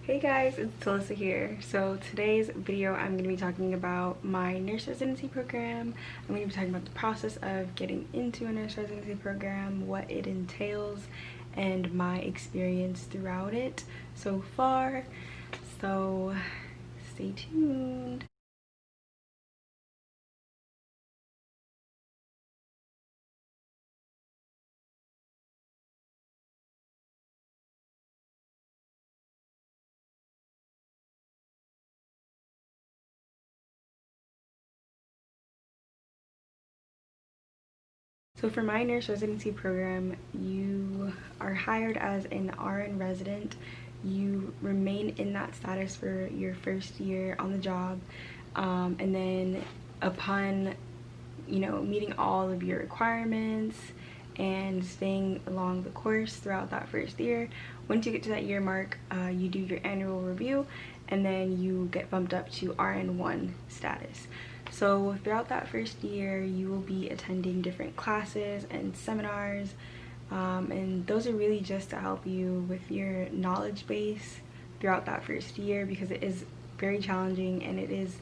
Hey guys, it's Talisajay here. So today's video I'm going to be talking about my nurse residency program. I'm going to be talking about the process of getting into a nurse residency program, what it entails, and my experience throughout it so far. So stay tuned. So for my nurse residency program, you are hired as an RN resident. You remain in that status for your first year on the job, and then upon meeting all of your requirements and staying along the course throughout that first year, once you get to that year mark, you do your annual review, and then you get bumped up to RN1 status. So throughout that first year, you will be attending different classes and seminars, and those are really just to help you with your knowledge base throughout that first year, because it is very challenging and it is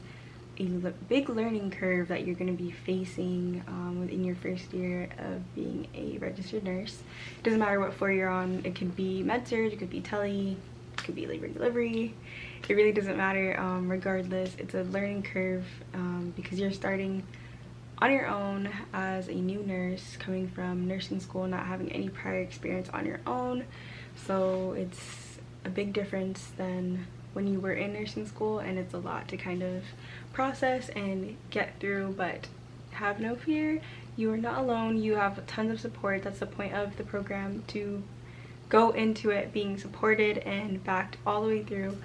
a big learning curve that you're going to be facing within your first year of being a registered nurse. It doesn't matter what floor you're on. It could be med-surg, it could be tele, it could be labor and delivery. It really doesn't matter. Regardless, it's a learning curve because you're starting on your own as a new nurse, coming from nursing school, not having any prior experience on your own. So it's a big difference than when you were in nursing school, and it's a lot to kind of process and get through. But have no fear, you are not alone. You have tons of support. That's the point of the program, to go into it being supported and backed all the way through.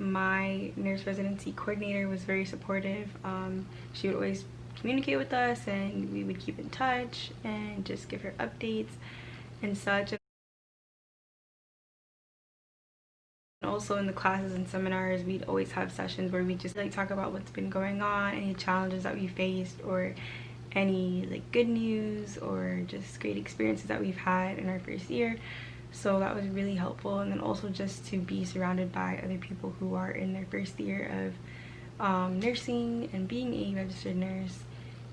My nurse residency coordinator was very supportive. She would always communicate with us, and we would keep in touch and just give her updates and such. Also in the classes and seminars, we'd always have sessions where we just talk about what's been going on, any challenges that we faced, or any good news, or just great experiences that we've had in our first year. So that was really helpful. And then also just to be surrounded by other people who are in their first year of nursing and being a registered nurse.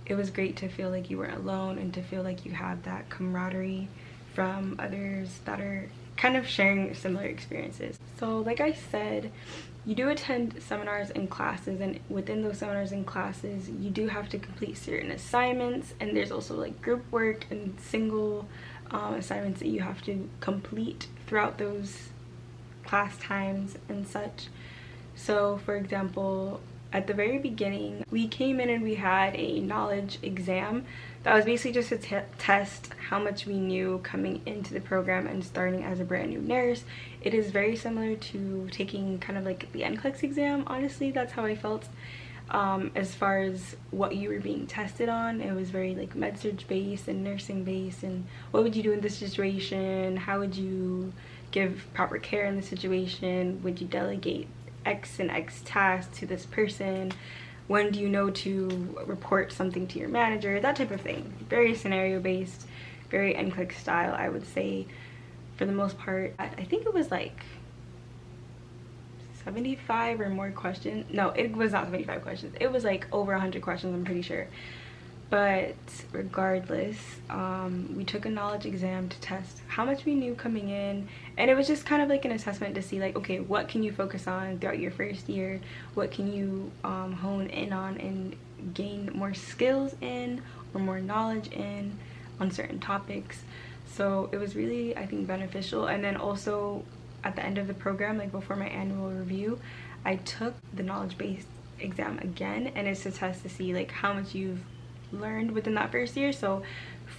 It was great to feel like you weren't alone, and to feel like you had that camaraderie from others that are kind of sharing similar experiences. So like I said, you do attend seminars and classes, and within those seminars and classes you do have to complete certain assignments, and there's also group work and single assignments that you have to complete throughout those class times and such. So for example, at the very beginning, we came in and we had a knowledge exam that was basically just to test how much we knew coming into the program and starting as a brand new nurse. It is very similar to taking kind of the NCLEX exam. Honestly, that's how I felt. As far as what you were being tested on, it was very med-surg based and nursing based, and what would you do in this situation, how would you give proper care in this situation, would you delegate X and X tasks to this person, when do you know to report something to your manager, that type of thing. Very scenario based, very NCLEX style, I would say, for the most part. I think it was 75 or more questions. No, it was not 75 questions. It was over 100 questions, I'm pretty sure. But regardless, we took a knowledge exam to test how much we knew coming in, and it was just kind of an assessment to see okay, what can you focus on throughout your first year, what can you hone in on and gain more skills in, or more knowledge in, on certain topics. So it was really, I think, beneficial. And then also at the end of the program, before my annual review, I took the knowledge-based exam again, and it's to test to see how much you've learned within that first year. So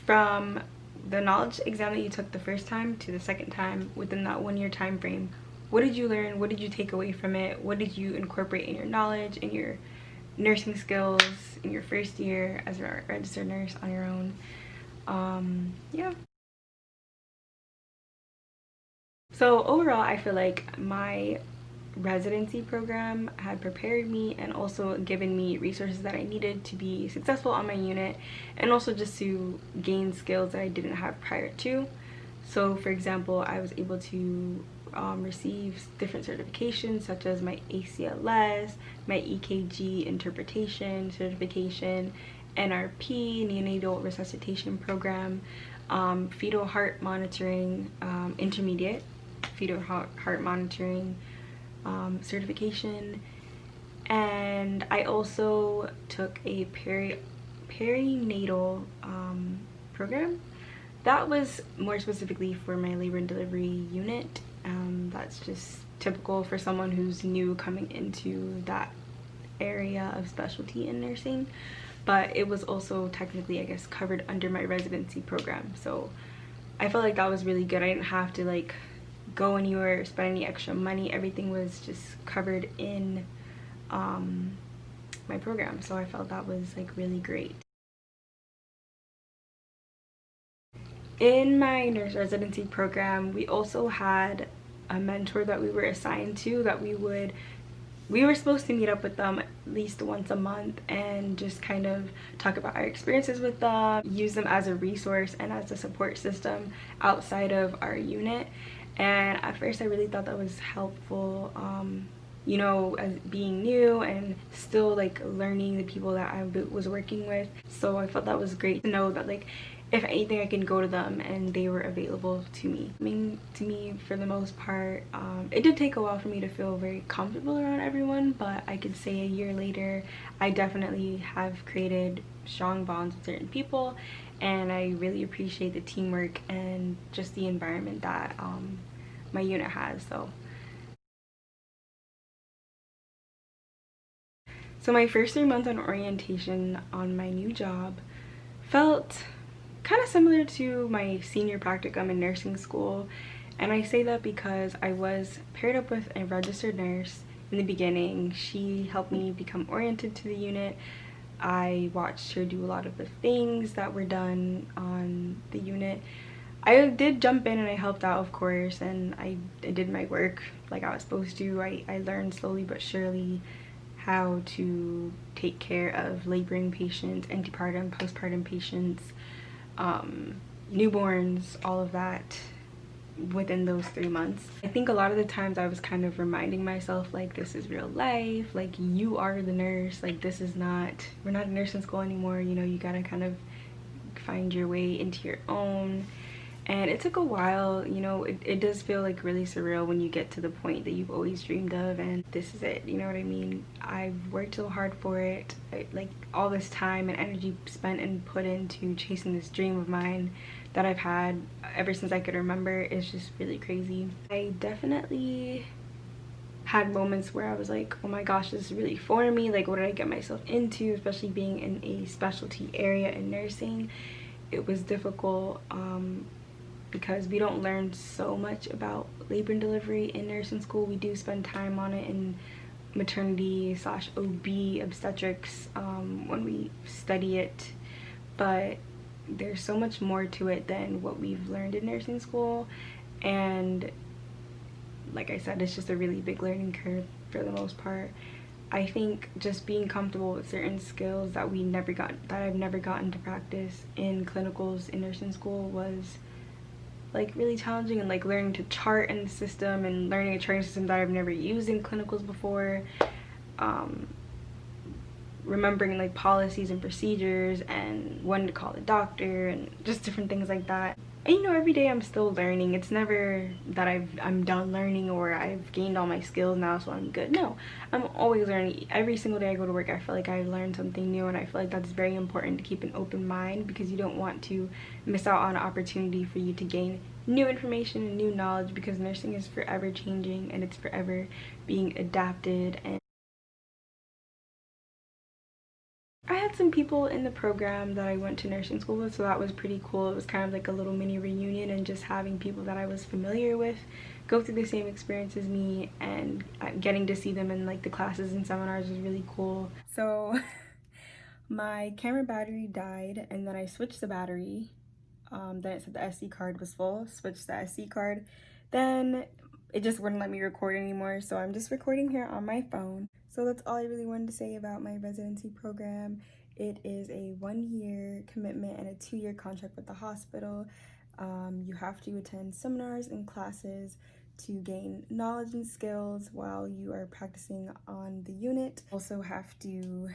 from the knowledge exam that you took the first time to the second time, within that 1 year time frame, what did you learn, what did you take away from it, what did you incorporate in your knowledge, in your nursing skills, in your first year as a registered nurse on your own. Yeah. So overall, I feel like my residency program had prepared me and also given me resources that I needed to be successful on my unit, and also just to gain skills that I didn't have prior to. So for example, I was able to receive different certifications such as my ACLS, my EKG interpretation certification, NRP, neonatal resuscitation program, fetal heart monitoring, intermediate fetal heart monitoring certification, and I also took a perinatal program. That was more specifically for my labor and delivery unit. That's just typical for someone who's new coming into that area of specialty in nursing, but it was also technically, I guess, covered under my residency program. So I felt like that was really good. I didn't have to like go anywhere or spend any extra money. Everything was just covered in my program, so I felt that was like really great. In my nurse residency program, we also had a mentor that we were assigned to, that we were supposed to meet up with them at least once a month and just kind of talk about our experiences with them, use them as a resource and as a support system outside of our unit. And at first I really thought that was helpful, you know, as being new and still like learning the people that I was working with. So I felt that was great to know that like if anything I can go to them and they were available to me. I mean, to me, for the most part, it did take a while for me to feel very comfortable around everyone, but I could say a year later I definitely have created strong bonds with certain people, and I really appreciate the teamwork and just the environment that my unit has. So my first 3 months on orientation on my new job felt kind of similar to my senior practicum in nursing school, and I say that because I was paired up with a registered nurse in the beginning. She helped me become oriented to the unit. I watched her do a lot of the things that were done on the unit. I did jump in and I helped out, of course, and I did my work like I was supposed to. I learned slowly but surely how to take care of laboring patients, antepartum, postpartum patients, newborns, all of that within those 3 months. I think a lot of the times I was kind of reminding myself like, this is real life, like you are the nurse, like this is not, we're not in nursing school anymore, you know, you gotta kind of find your way into your own. And it took a while, you know, it does feel like really surreal when you get to the point that you've always dreamed of and this is it, you know what I mean? I've worked so hard for it, like all this time and energy spent and put into chasing this dream of mine that I've had ever since I could remember. It's just really crazy. I definitely had moments where I was like, oh my gosh, this is really for me, like what did I get myself into, especially being in a specialty area in nursing. It was difficult, because we don't learn so much about labor and delivery in nursing school. We do spend time on it in maternity / OB obstetrics when we study it, but there's so much more to it than what we've learned in nursing school. And like I said, it's just a really big learning curve for the most part. I think just being comfortable with certain skills that I've never gotten to practice in clinicals in nursing school was like really challenging, and like learning to chart in the system and learning a charting system that I've never used in clinicals before, remembering like policies and procedures and when to call the doctor and just different things like that. And you know, every day I'm still learning. It's never that I'm done learning or I've gained all my skills now so I'm good. No, I'm always learning. Every single day I go to work I feel like I learned something new, and I feel like that's very important to keep an open mind, because you don't want to miss out on an opportunity for you to gain new information and new knowledge, because nursing is forever changing and it's forever being adapted. And I had some people in the program that I went to nursing school with, so that was pretty cool. It was kind of like a little mini reunion, and just having people that I was familiar with go through the same experience as me and getting to see them in like the classes and seminars was really cool. So my camera battery died, and then I switched the battery. Then it said the SD card was full, switched the SD card. Then it just wouldn't let me record anymore, so I'm just recording here on my phone. So that's all I really wanted to say about my residency program. It is a 1-year commitment and a 2-year contract with the hospital. You have to attend seminars and classes to gain knowledge and skills while you are practicing on the unit. Also have to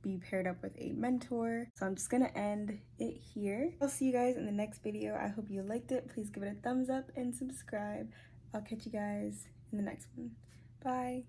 be paired up with a mentor. So I'm just gonna end it here. I'll see you guys in the next video. I hope you liked it. Please give it a thumbs up and subscribe. I'll catch you guys in the next one. Bye.